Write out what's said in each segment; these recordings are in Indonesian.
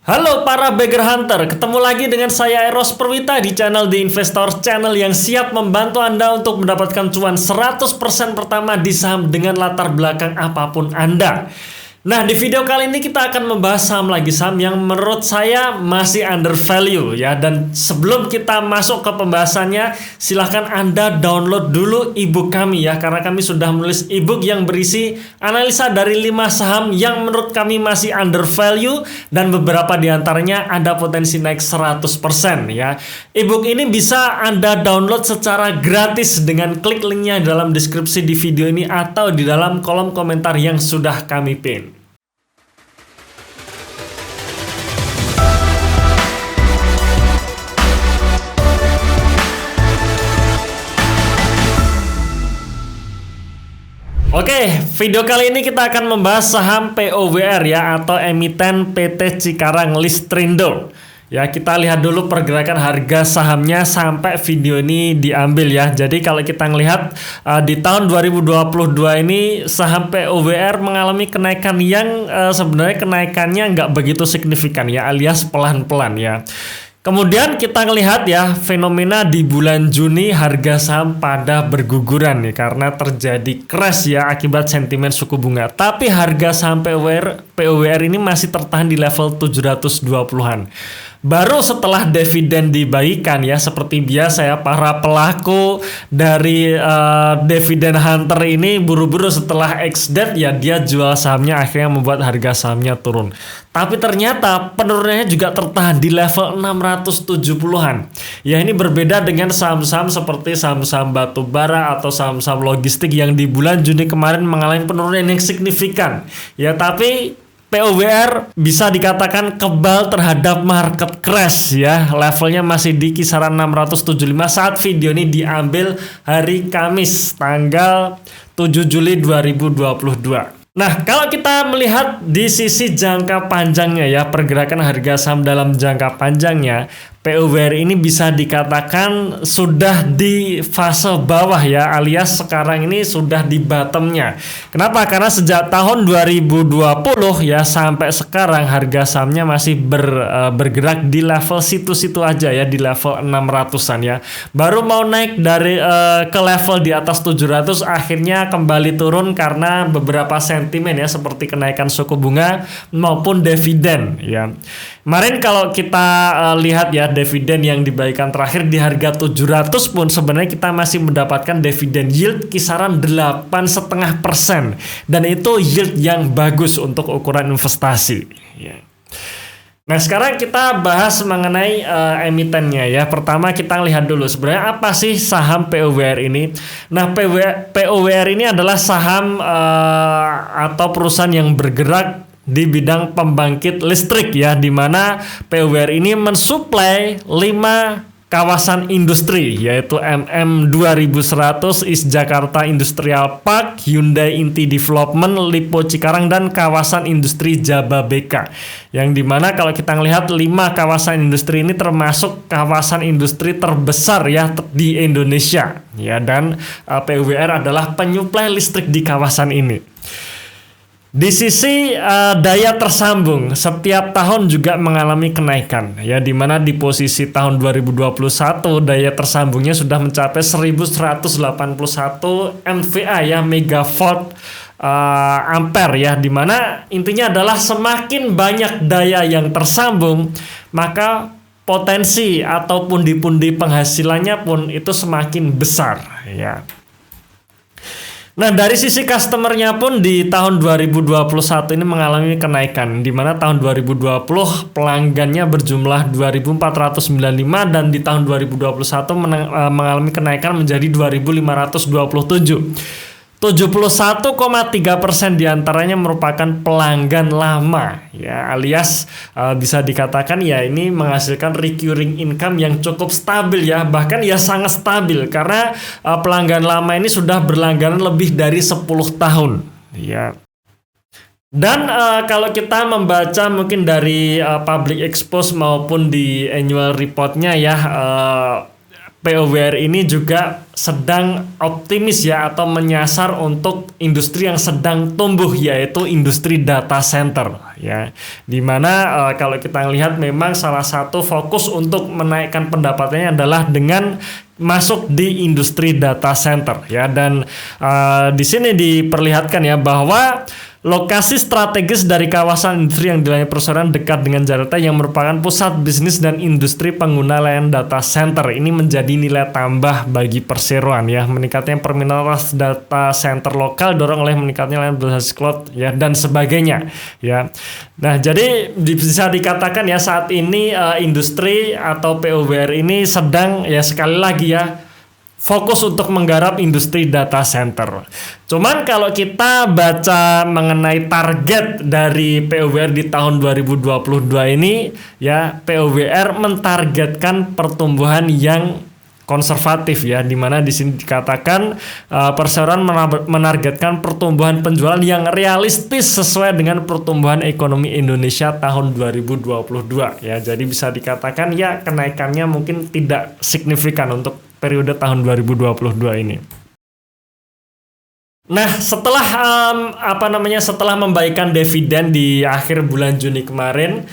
Halo para Bagger Hunter, ketemu lagi dengan saya Eros Perwita di channel The Investor, channel yang siap membantu Anda untuk mendapatkan cuan 100% pertama di saham dengan latar belakang apapun Anda. Nah, di video kali ini kita akan membahas saham yang menurut saya masih under value ya. Dan sebelum kita masuk ke pembahasannya, silahkan Anda download dulu ebook kami ya, karena kami sudah menulis ebook yang berisi analisa dari 5 saham yang menurut kami masih under value dan beberapa diantaranya ada potensi naik 100% ya. Ebook ini bisa Anda download secara gratis dengan klik linknya dalam deskripsi di video ini atau di dalam kolom komentar yang sudah kami pin. Oke, video kali ini kita akan membahas saham POWR ya, atau emiten PT Cikarang Listrindo. Ya, kita lihat dulu pergerakan harga sahamnya sampai video ini diambil ya. Jadi kalau kita ngelihat di tahun 2022 ini saham POWR mengalami kenaikan yang sebenarnya kenaikannya nggak begitu signifikan ya, alias pelan-pelan ya. Kemudian kita ngelihat ya fenomena di bulan Juni harga saham pada berguguran nih karena terjadi crash ya akibat sentimen suku bunga. Tapi harga saham POWR ini masih tertahan di level 720-an. Baru setelah dividen dibagikan ya, seperti biasa ya, para pelaku dari dividen hunter ini buru-buru setelah ex-date ya dia jual sahamnya, akhirnya membuat harga sahamnya turun. Tapi ternyata penurunannya juga tertahan di level 670-an. Ya, ini berbeda dengan saham-saham seperti saham-saham batu bara atau saham-saham logistik yang di bulan Juni kemarin mengalami penurunan yang signifikan. Ya, tapi POWR bisa dikatakan kebal terhadap market crash ya. Levelnya masih di kisaran 675 saat video ini diambil hari Kamis tanggal 7 Juli 2022. Nah, kalau kita melihat di sisi jangka panjangnya ya, pergerakan harga saham dalam jangka panjangnya, POWR ini bisa dikatakan sudah di fase bawah ya, alias sekarang ini sudah di bottomnya. Kenapa? Karena sejak tahun 2020 ya sampai sekarang harga sahamnya masih bergerak di level situ-situ aja ya, di level 600-an ya. Baru mau naik dari ke level di atas 700, akhirnya kembali turun karena beberapa sentimen ya, seperti kenaikan suku bunga maupun dividen ya. Kemarin kalau kita lihat ya dividen yang dibagikan terakhir di harga 700 pun sebenarnya kita masih mendapatkan dividen yield kisaran 8,5%, dan itu yield yang bagus untuk ukuran investasi ya. Nah, sekarang kita bahas mengenai emitennya ya. Pertama kita lihat dulu sebenarnya apa sih saham POWR ini. Nah, POWR ini adalah saham atau perusahaan yang bergerak di bidang pembangkit listrik ya, di mana POWR ini mensuplai 5 kawasan industri, yaitu MM2100, East Jakarta Industrial Park, Hyundai Inti Development, Lipo Cikarang, dan kawasan industri Jababeka. Yang dimana kalau kita melihat 5 kawasan industri ini termasuk kawasan industri terbesar ya di Indonesia ya, dan POWR adalah penyuplai listrik di kawasan ini. Di sisi daya tersambung setiap tahun juga mengalami kenaikan ya, di mana di posisi tahun 2021 daya tersambungnya sudah mencapai 1181 MVA ya, megavolt ampere ya, di mana intinya adalah semakin banyak daya yang tersambung maka potensi atau pundi-pundi penghasilannya pun itu semakin besar ya. Nah, dari sisi customernya pun di tahun 2021 ini mengalami kenaikan, di mana tahun 2020 pelanggannya berjumlah 2.495 dan di tahun 2021 mengalami kenaikan menjadi 2.527. 71,3% diantaranya merupakan pelanggan lama ya, alias bisa dikatakan ya ini menghasilkan recurring income yang cukup stabil ya, bahkan ya sangat stabil karena pelanggan lama ini sudah berlangganan lebih dari 10 tahun ya. Dan kalau kita membaca mungkin dari public expose maupun di annual reportnya ya, POWR ini juga sedang optimis ya atau menyasar untuk industri yang sedang tumbuh, yaitu industri data center ya. Dimana kalau kita lihat memang salah satu fokus untuk menaikkan pendapatannya adalah dengan masuk di industri data center ya. Dan di sini diperlihatkan ya bahwa lokasi strategis dari kawasan industri yang dilayani perusahaan dekat dengan Jakarta yang merupakan pusat bisnis dan industri pengguna layanan data center. Ini menjadi nilai tambah bagi perseroan ya. Meningkatnya permintaan data center lokal dorong oleh meningkatnya layanan berbasis cloud ya dan sebagainya ya. Nah, jadi bisa dikatakan ya saat ini industri atau PUBR ini sedang ya sekali lagi ya fokus untuk menggarap industri data center. Cuman kalau kita baca mengenai target dari PUBR di tahun 2022 ini ya, PUBR mentargetkan pertumbuhan yang konservatif ya, dimana di sini dikatakan perseroan menargetkan pertumbuhan penjualan yang realistis sesuai dengan pertumbuhan ekonomi Indonesia tahun 2022 ya. Jadi bisa dikatakan ya kenaikannya mungkin tidak signifikan untuk periode tahun 2022 ini. Nah, setelah setelah membagikan dividen di akhir bulan Juni kemarin,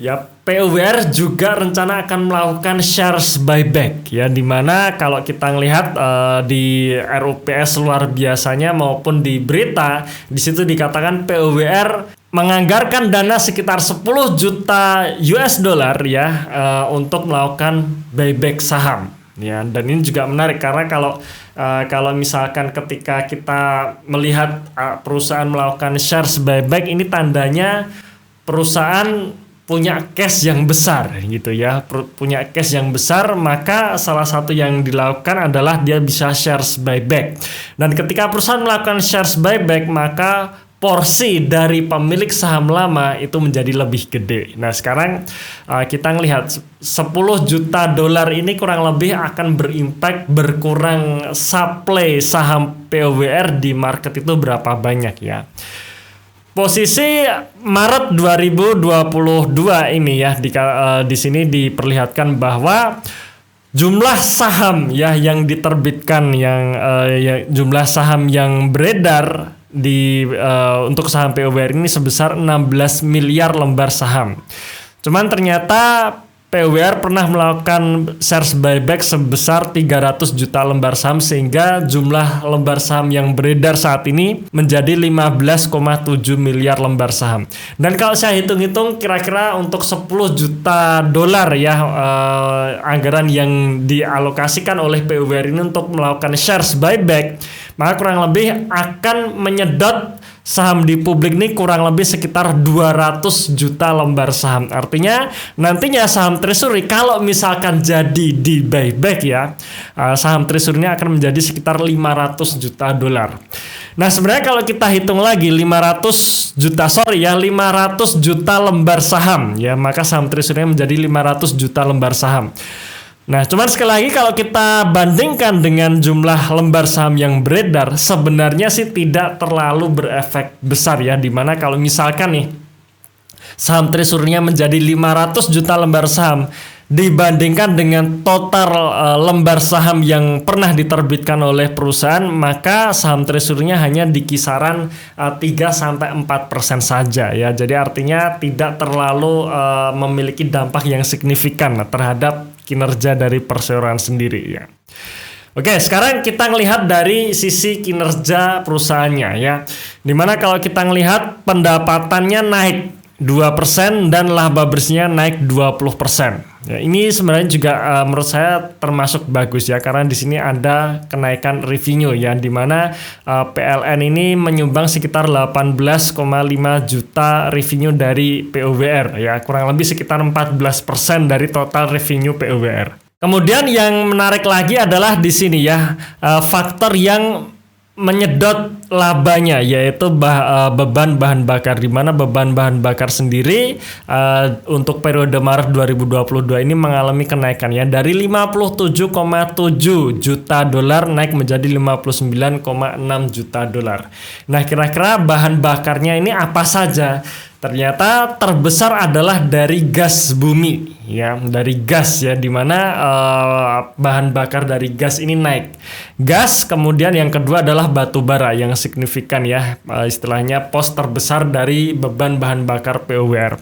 ya PUBR juga rencana akan melakukan shares buyback ya, dimana kalau kita melihat di RUPS luar biasanya maupun di berita di situ dikatakan PUBR menganggarkan dana sekitar 10 juta US dollar ya untuk melakukan buyback saham. Ya, dan ini juga menarik karena kalau misalkan ketika kita melihat perusahaan melakukan shares buyback, ini tandanya perusahaan punya cash yang besar gitu ya, punya cash yang besar, maka salah satu yang dilakukan adalah dia bisa shares buyback. Dan ketika perusahaan melakukan shares buyback, maka porsi dari pemilik saham lama itu menjadi lebih gede. Nah, sekarang kita ngelihat 10 juta dolar ini kurang lebih akan berimpact berkurang supply saham PUBR di market itu berapa banyak ya. Posisi Maret 2022 ini ya di sini diperlihatkan bahwa jumlah saham ya yang diterbitkan jumlah saham yang beredar untuk saham PUBR ini sebesar 16 miliar lembar saham. Cuman ternyata PUBR pernah melakukan shares buyback sebesar 300 juta lembar saham, sehingga jumlah lembar saham yang beredar saat ini menjadi 15,7 miliar lembar saham. Dan kalau saya hitung-hitung kira-kira untuk 10 juta dolar ya anggaran yang dialokasikan oleh PUBR ini untuk melakukan shares buyback, maka kurang lebih akan menyedot saham di publik ini kurang lebih sekitar 200 juta lembar saham. Artinya nantinya saham treasury kalau misalkan jadi di buyback ya, saham treasury ini akan menjadi sekitar 500 juta dolar. Nah, sebenarnya kalau kita hitung lagi 500 juta lembar saham ya, maka saham treasury menjadi 500 juta lembar saham. Nah, cuman sekali lagi kalau kita bandingkan dengan jumlah lembar saham yang beredar, sebenarnya sih tidak terlalu berefek besar ya, dimana kalau misalkan nih saham treasury-nya menjadi 500 juta lembar saham dibandingkan dengan total lembar saham yang pernah diterbitkan oleh perusahaan, maka saham treasury-nya hanya di kisaran 3-4% saja ya. Jadi artinya tidak terlalu memiliki dampak yang signifikan terhadap kinerja dari perseroan sendiri ya. Oke, sekarang kita ngelihat dari sisi kinerja perusahaannya ya. Dimana kalau kita ngelihat pendapatannya naik 2% dan laba bersihnya naik 20%. Ya, ini sebenarnya juga menurut saya termasuk bagus ya, karena di sini ada kenaikan revenue ya, di mana PLN ini menyumbang sekitar 18,5 juta revenue dari PUBR ya, kurang lebih sekitar 14% dari total revenue PUBR. Kemudian yang menarik lagi adalah di sini ya, faktor yang menyedot labanya, yaitu beban bahan bakar, di mana beban bahan bakar sendiri untuk periode Maret 2022 ini mengalami kenaikan ya, dari 57,7 juta dolar naik menjadi 59,6 juta dolar. Nah, kira-kira bahan bakarnya ini apa saja? Ternyata terbesar adalah dari gas bumi, ya, dari gas ya, dimana bahan bakar dari gas ini naik. Gas, kemudian yang kedua adalah batu bara yang signifikan ya, istilahnya pos terbesar dari beban bahan bakar POWR.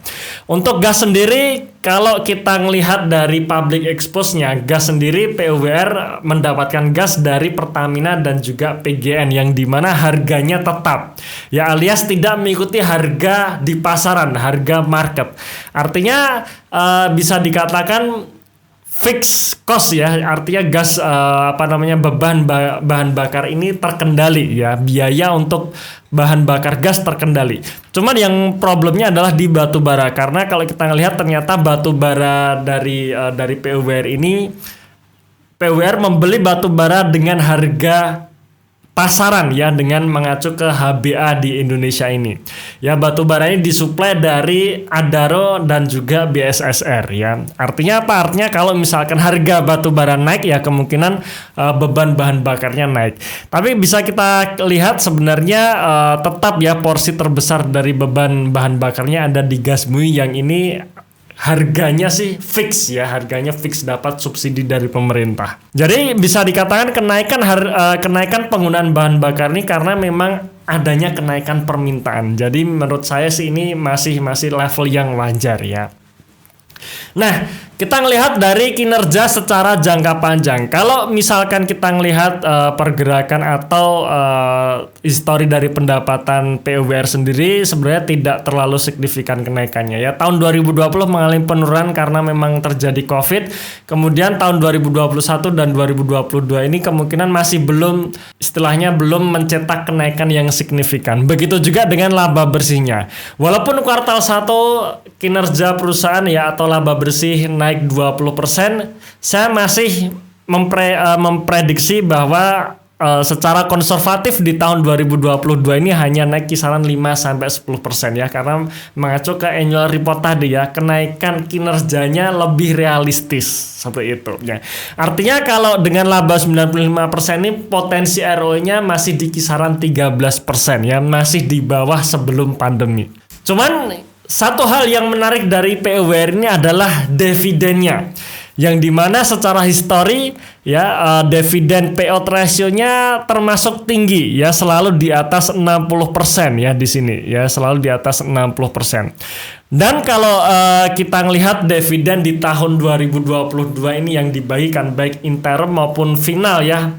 Untuk gas sendiri, kalau kita melihat dari public expose-nya, gas sendiri POWR mendapatkan gas dari Pertamina dan juga PGN yang dimana harganya tetap, ya, alias tidak mengikuti harga di pasaran, harga market. Artinya bisa dikatakan fix cost ya, artinya gas beban bahan bakar ini terkendali ya, biaya untuk bahan bakar gas terkendali. Cuman yang problemnya adalah di batu bara, karena kalau kita lihat ternyata batu bara dari POWR ini, POWR membeli batu bara dengan harga pasaran ya, dengan mengacu ke HBA di Indonesia ini. Ya, batu bara ini disuplai dari Adaro dan juga BSSR ya. Artinya apa? Artinya kalau misalkan harga batu bara naik ya, kemungkinan beban bahan bakarnya naik. Tapi bisa kita lihat sebenarnya tetap ya, porsi terbesar dari beban bahan bakarnya ada di gas bumi yang ini harganya sih fix ya, harganya fix, dapat subsidi dari pemerintah. Jadi bisa dikatakan kenaikan penggunaan bahan bakar ini karena memang adanya kenaikan permintaan. Jadi menurut saya sih ini masih level yang wajar ya. Nah, kita ngelihat dari kinerja secara jangka panjang. Kalau misalkan kita ngelihat pergerakan atau histori dari pendapatan POWR sendiri, sebenarnya tidak terlalu signifikan kenaikannya ya. Tahun 2020 mengalami penurunan karena memang terjadi COVID. Kemudian tahun 2021 dan 2022 ini kemungkinan masih belum mencetak kenaikan yang signifikan. Begitu juga dengan laba bersihnya. Walaupun kuartal 1 kinerja perusahaan ya atau laba bersih naik 20%, saya masih memprediksi bahwa secara konservatif di tahun 2022 ini hanya naik kisaran 5-10% ya, karena mengacu ke annual report tadi ya, kenaikan kinerjanya lebih realistis seperti itu ya. Artinya kalau dengan laba 95% ini potensi ROE-nya masih di kisaran 13% ya, masih di bawah sebelum pandemi. Cuman satu hal yang menarik dari POWR ini adalah dividennya, yang dimana secara histori ya dividen payout ratio-nya termasuk tinggi ya, selalu di atas 60% ya di sini ya, selalu di atas 60%. Dan kalau kita ngelihat dividen di tahun 2022 ini yang dibagikan baik interim maupun final ya,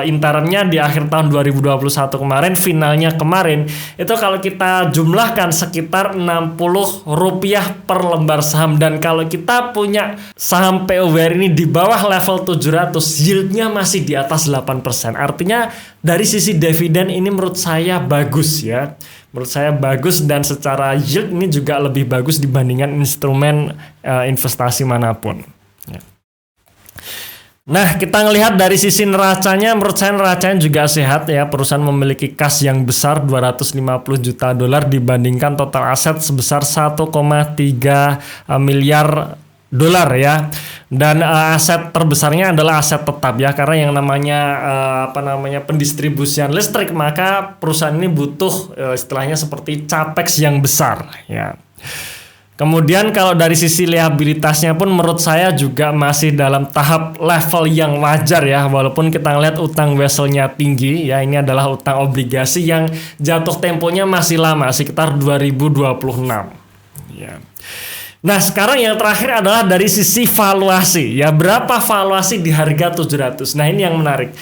interimnya di akhir tahun 2021 kemarin, finalnya kemarin, itu kalau kita jumlahkan sekitar Rp60 per lembar saham. Dan kalau kita punya saham POWR ini di bawah level 700, yieldnya masih di atas 8%. Artinya dari sisi dividen ini menurut saya bagus ya, menurut saya bagus, dan secara yield ini juga lebih bagus dibandingkan instrumen investasi manapun ya. Nah, kita ngelihat dari sisi neracanya, menurut saya neracanya juga sehat ya. Perusahaan memiliki kas yang besar $250 juta dibandingkan total aset sebesar 1,3 miliar dolar ya. Dan aset terbesarnya adalah aset tetap ya, karena yang namanya pendistribusian listrik, maka perusahaan ini butuh istilahnya seperti capex yang besar ya. Kemudian kalau dari sisi liabilitasnya pun menurut saya juga masih dalam tahap level yang wajar ya, walaupun kita ngeliat utang vesselnya tinggi ya, ini adalah utang obligasi yang jatuh temponya masih lama, sekitar 2026 ya. Nah, sekarang yang terakhir adalah dari sisi valuasi ya, berapa valuasi di harga 700. Nah, ini yang menarik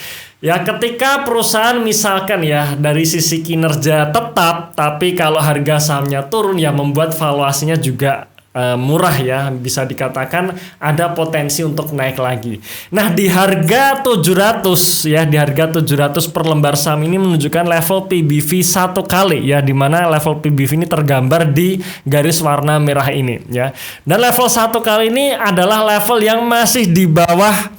ya, ketika perusahaan misalkan ya dari sisi kinerja tetap, tapi kalau harga sahamnya turun ya, membuat valuasinya juga murah ya, bisa dikatakan ada potensi untuk naik lagi. Nah, di harga 700 ya, di harga 700 per lembar saham ini menunjukkan level PBV 1 kali ya, di mana level PBV ini tergambar di garis warna merah ini ya. Dan level 1 kali ini adalah level yang masih di bawah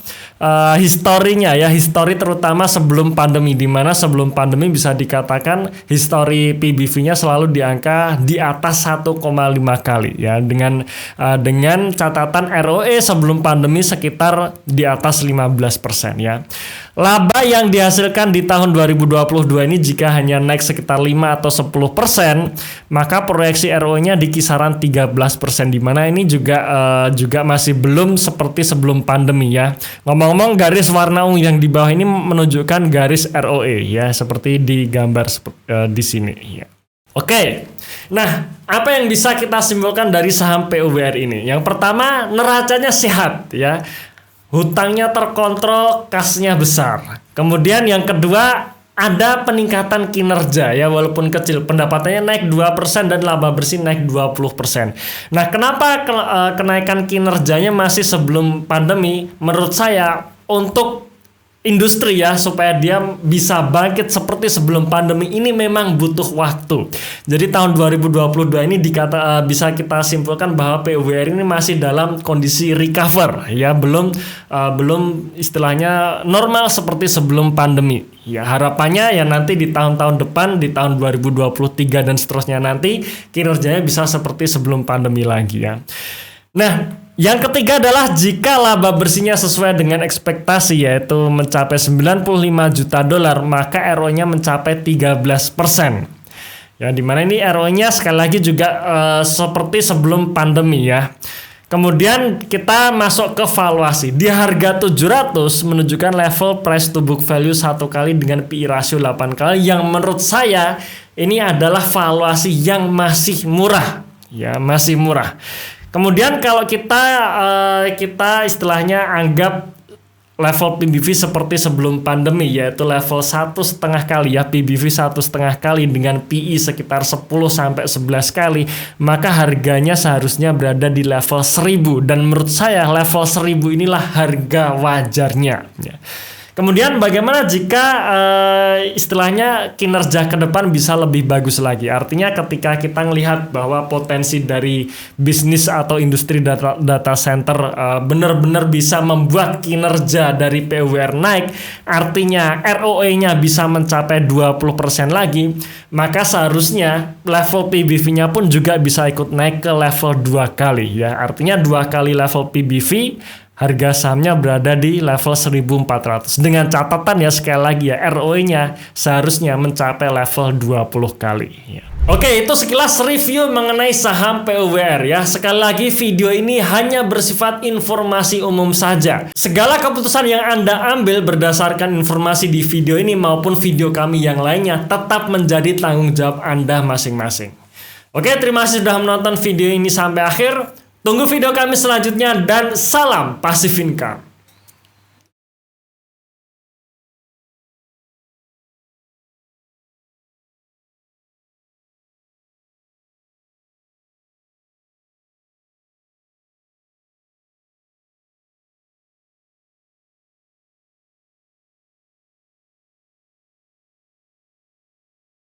historinya ya, histori terutama sebelum pandemi, di mana sebelum pandemi bisa dikatakan histori PBV-nya selalu di angka di atas 1,5 kali ya, dengan catatan ROE sebelum pandemi sekitar di atas 15% ya. Laba yang dihasilkan di tahun 2022 ini jika hanya naik sekitar 5 atau 10%, maka proyeksi ROE-nya di kisaran 13%, di mana ini juga masih belum seperti sebelum pandemi ya. Ngomong-ngomong, garis warna ungu yang di bawah ini menunjukkan garis ROE ya, seperti di gambar di sini ya. Oke. Nah, apa yang bisa kita simpulkan dari saham PUBR ini? Yang pertama, neracanya sehat ya. Hutangnya terkontrol, kasnya besar. Kemudian yang kedua, ada peningkatan kinerja ya, walaupun kecil, pendapatannya naik 2% dan laba bersih naik 20%. Nah, kenapa kenaikan kinerjanya masih sebelum pandemi? Menurut saya untuk industri ya, supaya dia bisa bangkit seperti sebelum pandemi ini memang butuh waktu. Jadi tahun 2022 ini bisa kita simpulkan bahwa PUBR ini masih dalam kondisi recover ya, belum istilahnya normal seperti sebelum pandemi. Ya, harapannya ya nanti di tahun-tahun depan, di tahun 2023 dan seterusnya nanti kinerjanya bisa seperti sebelum pandemi lagi ya. Nah, yang ketiga adalah jika laba bersihnya sesuai dengan ekspektasi, yaitu mencapai 95 juta dolar, maka ROE-nya mencapai 13%. Ya, dimana ini ROE-nya sekali lagi juga seperti sebelum pandemi ya. Kemudian kita masuk ke valuasi. Di harga 700 menunjukkan level price to book value 1 kali dengan PI ratio 8 kali, yang menurut saya ini adalah valuasi yang masih murah. Ya, masih murah. Kemudian kalau kita istilahnya anggap level PBV seperti sebelum pandemi, yaitu level 1,5 kali ya, PBV 1,5 kali dengan PI sekitar 10-11 kali, maka harganya seharusnya berada di level 1000, dan menurut saya level 1000 inilah harga wajarnya ya. Kemudian bagaimana jika istilahnya kinerja ke depan bisa lebih bagus lagi? Artinya ketika kita melihat bahwa potensi dari bisnis atau industri data center benar-benar bisa membuat kinerja dari PUBR naik, artinya ROE-nya bisa mencapai 20% lagi, maka seharusnya level PBV-nya pun juga bisa ikut naik ke level 2 kali ya. Artinya 2 kali level PBV, harga sahamnya berada di level 1400. Dengan catatan ya, sekali lagi ya, ROE-nya seharusnya mencapai level 20 kali ya. Oke, itu sekilas review mengenai saham PUBR ya. Sekali lagi, video ini hanya bersifat informasi umum saja. Segala keputusan yang Anda ambil berdasarkan informasi di video ini maupun video kami yang lainnya tetap menjadi tanggung jawab Anda masing-masing. Oke, terima kasih sudah menonton video ini sampai akhir. Tunggu video kami selanjutnya dan salam Passive Income.